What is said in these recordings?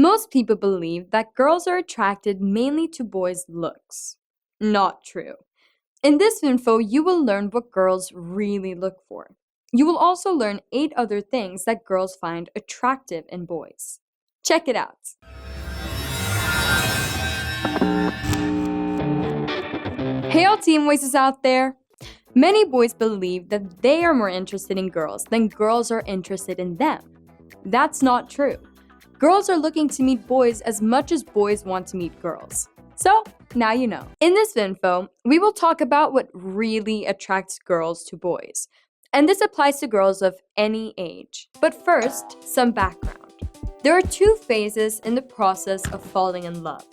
Most people believe that girls are attracted mainly to boys' looks. Not true. In this info, you will learn what girls really look for. You will also learn 8 other things that girls find attractive in boys. Check it out. Hey all teen voices out there! Many boys believe that they are more interested in girls than girls are interested in them. That's not true. Girls are looking to meet boys as much as boys want to meet girls. So, now you know. In this info, we will talk about what really attracts girls to boys. And this applies to girls of any age. But first, some background. There are 2 phases in the process of falling in love.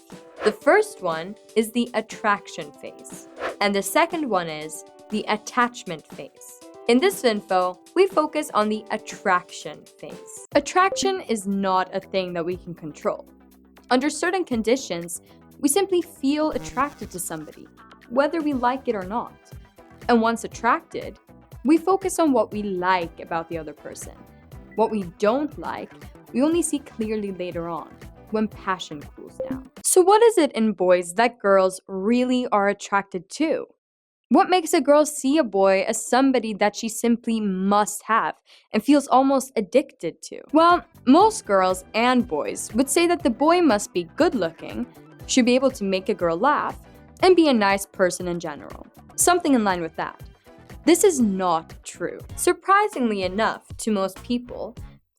The first one is the attraction phase, and the second one is the attachment phase. In this info, we focus on the attraction phase. Attraction is not a thing that we can control. Under certain conditions, we simply feel attracted to somebody, whether we like it or not. And once attracted, we focus on what we like about the other person. What we don't like, we only see clearly later on, when passion cools down. So what is it in boys that girls really are attracted to? What makes a girl see a boy as somebody that she simply must have and feels almost addicted to? Well, most girls and boys would say that the boy must be good looking, should be able to make a girl laugh, and be a nice person in general. Something in line with that. This is not true. Surprisingly enough to most people,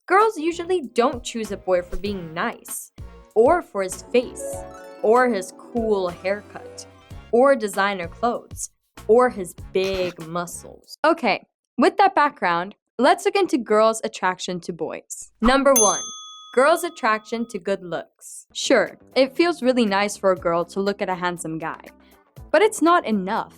girls usually don't choose a boy for being nice, or for his face, or his cool haircut, or designer clothes, or his big muscles. Okay, with that background, let's look into girls' attraction to boys. Number 1, girls' attraction to good looks. Sure, it feels really nice for a girl to look at a handsome guy, but it's not enough.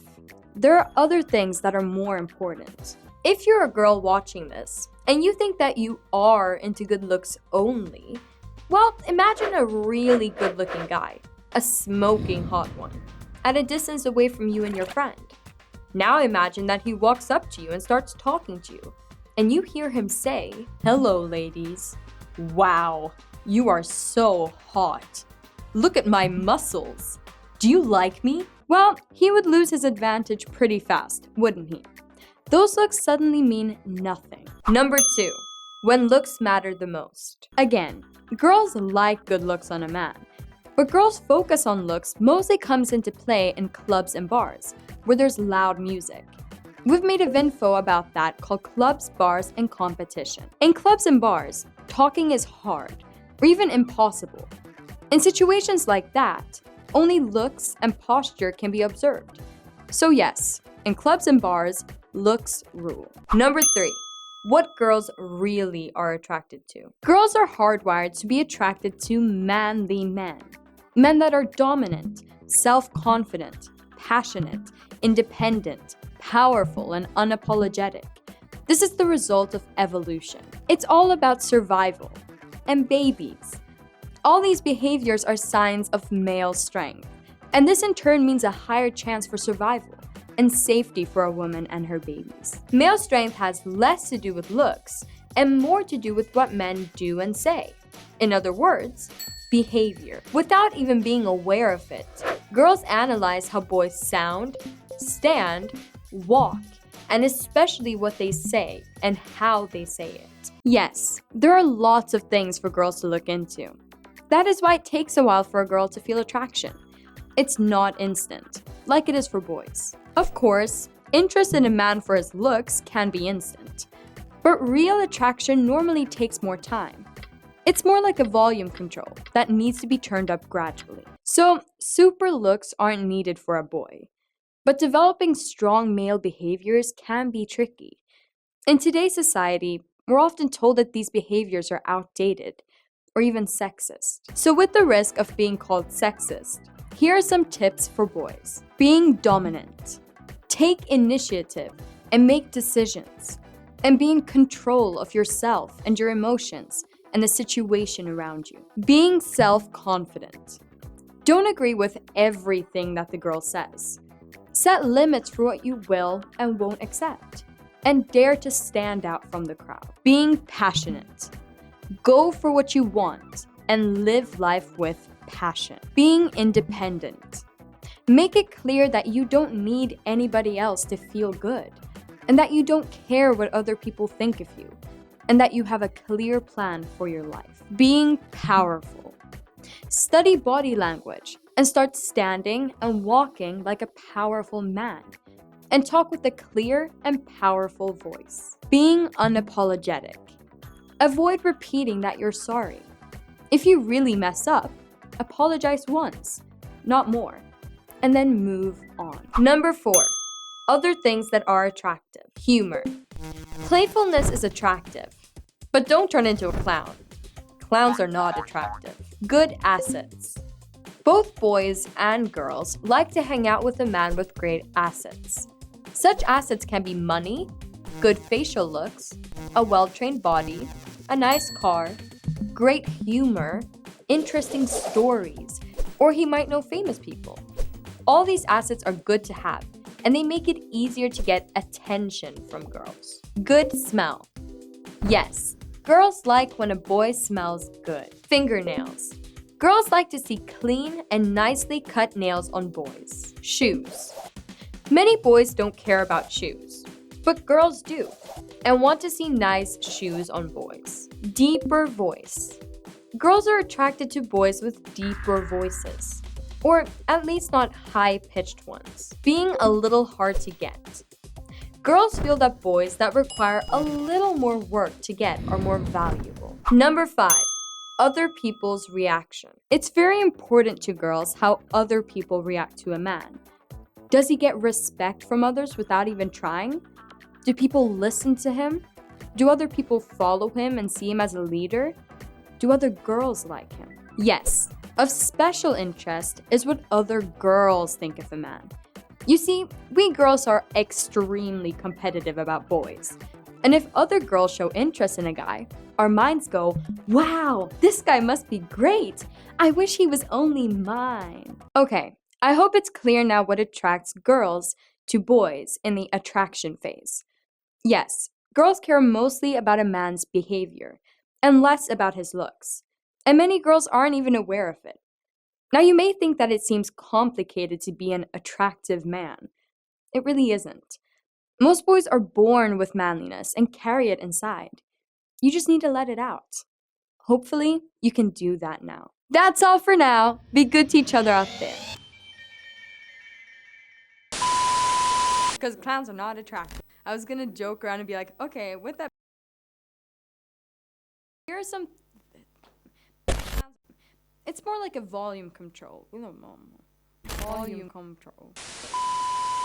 There are other things that are more important. If you're a girl watching this, and you think that you are into good looks only, well, imagine a really good-looking guy, a smoking hot one, at a distance away from you and your friend. Now imagine that he walks up to you and starts talking to you, and you hear him say, "Hello, ladies. Wow, you are so hot. Look at my muscles. Do you like me?" Well, he would lose his advantage pretty fast, wouldn't he? Those looks suddenly mean nothing. Number 2, when looks matter the most. Again, girls like good looks on a man, but girls' focus on looks mostly comes into play in clubs and bars, where there's loud music. We've made a Vinfo about that called Clubs, Bars, and Competition. In clubs and bars, talking is hard, or even impossible. In situations like that, only looks and posture can be observed. So yes, in clubs and bars, looks rule. Number 3, what girls really are attracted to. Girls are hardwired to be attracted to manly men. Men that are dominant, self-confident, passionate, independent, powerful, and unapologetic. This is the result of evolution. It's all about survival and babies. All these behaviors are signs of male strength, and this in turn means a higher chance for survival and safety for a woman and her babies. Male strength has less to do with looks and more to do with what men do and say. In other words, behavior. Without even being aware of it, girls analyze how boys sound, stand, walk, and especially what they say and how they say it. Yes, there are lots of things for girls to look into. That is why it takes a while for a girl to feel attraction. It's not instant, like it is for boys. Of course, interest in a man for his looks can be instant, but real attraction normally takes more time. It's more like a volume control that needs to be turned up gradually. So, super looks aren't needed for a boy, but developing strong male behaviors can be tricky. In today's society, we're often told that these behaviors are outdated or even sexist. So with the risk of being called sexist, here are some tips for boys. Being dominant. Take initiative and make decisions. And be in control of yourself and your emotions and the situation around you. Being self-confident. Don't agree with everything that the girl says. Set limits for what you will and won't accept. And dare to stand out from the crowd. Being passionate. Go for what you want and live life with passion. Being independent. Make it clear that you don't need anybody else to feel good, and that you don't care what other people think of you, and that you have a clear plan for your life. Being powerful. Study body language and start standing and walking like a powerful man, and talk with a clear and powerful voice. Being unapologetic. Avoid repeating that you're sorry. If you really mess up, apologize once, not more, and then move on. Number 4, other things that are attractive. Humor. Playfulness is attractive, but don't turn into a clown. Clowns are not attractive. Good assets. Both boys and girls like to hang out with a man with great assets. Such assets can be money, good facial looks, a well-trained body, a nice car, great humor, interesting stories, or he might know famous people. All these assets are good to have, and they make it easier to get attention from girls. Good smell. Yes, girls like when a boy smells good. Fingernails. Girls like to see clean and nicely cut nails on boys. Shoes. Many boys don't care about shoes, but girls do, and want to see nice shoes on boys. Deeper voice. Girls are attracted to boys with deeper voices, or at least not high-pitched ones. Being a little hard to get. Girls feel that boys that require a little more work to get are more valuable. Number 5, other people's reaction. It's very important to girls how other people react to a man. Does he get respect from others without even trying? Do people listen to him? Do other people follow him and see him as a leader? Do other girls like him? Yes, of special interest is what other girls think of a man. You see, we girls are extremely competitive about boys. And if other girls show interest in a guy, our minds go, wow, this guy must be great. I wish he was only mine. Okay, I hope it's clear now what attracts girls to boys in the attraction phase. Yes, girls care mostly about a man's behavior and less about his looks. And many girls aren't even aware of it. Now you may think that it seems complicated to be an attractive man. It really isn't. Most boys are born with manliness and carry it inside. You just need to let it out. Hopefully, you can do that now. That's all for now. Be good to each other out there. Because clowns are not attractive. I was gonna joke around and be like, okay, with that, here are some. It's more like a volume control. Volume control.